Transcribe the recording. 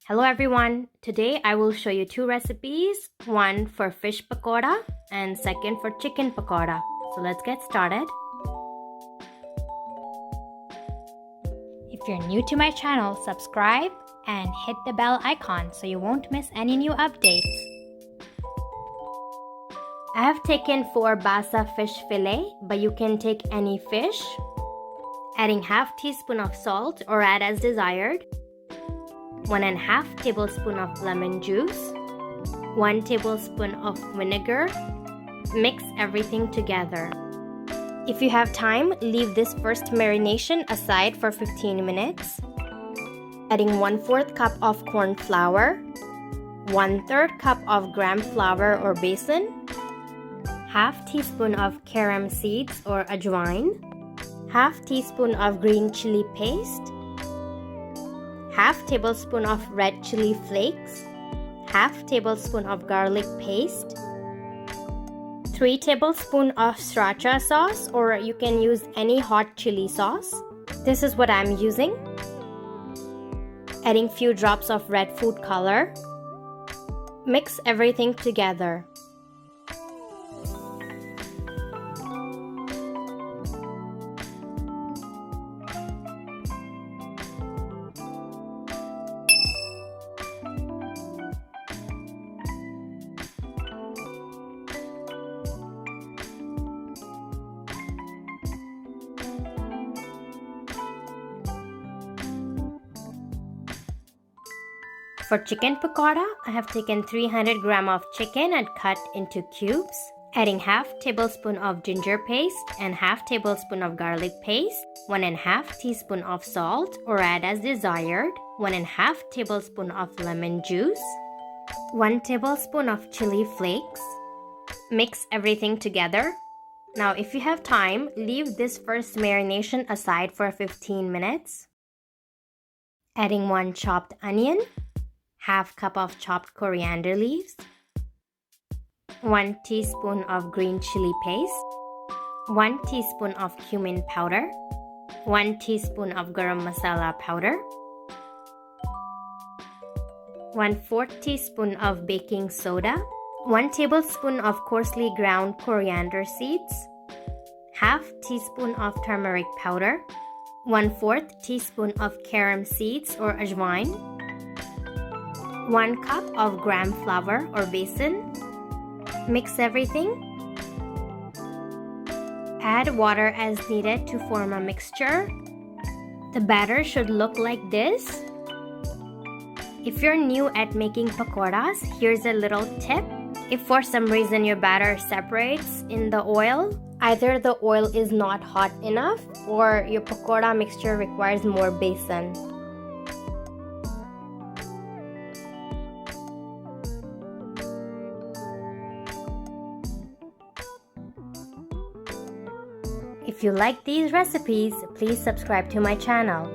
Hello everyone, today I will show you two recipes, one for fish pakora and second for chicken pakora. So let's get started. If you're new to my channel, subscribe and hit the bell icon so you won't miss any new updates. I have taken 4 basa fish fillet, but you can take any fish. Adding half teaspoon of salt or add as desired. 1.5 tablespoon of lemon juice, 1 tablespoon of vinegar. Mix everything together. If you have time, leave this first marination aside for 15 minutes. Adding 1/4 cup of corn flour, 1/3 cup of gram flour or besan, half teaspoon of carom seeds or ajwain, half teaspoon of green chilli paste, half tablespoon of red chilli flakes, half tablespoon of garlic paste, 3 tablespoons of sriracha sauce, or you can use any hot chili sauce. This is what I'm using. Adding few drops of red food color. Mix everything together. For chicken pakora, I have taken 300 gram of chicken and cut into cubes. Adding half tablespoon of ginger paste and half tablespoon of garlic paste, 1.5 teaspoon of salt or add as desired, 1.5 tablespoon of lemon juice, 1 tablespoon of chili flakes. Mix everything together. Now if you have time, leave this first marination aside for 15 minutes. Adding 1 chopped onion, half cup of chopped coriander leaves, 1 teaspoon of green chili paste, 1 teaspoon of cumin powder, 1 teaspoon of garam masala powder, 1/4 teaspoon of baking soda, 1 tablespoon of coarsely ground coriander seeds, half teaspoon of turmeric powder, 1/4 teaspoon of carom seeds or ajwain, 1 cup of gram flour or besan. Mix everything. Add water as needed to form a mixture. The batter should look like this. If you're new at making pakoras, here's a little tip. If for some reason your batter separates in the oil, either the oil is not hot enough or your pakora mixture requires more besan. If you like these recipes, please subscribe to my channel.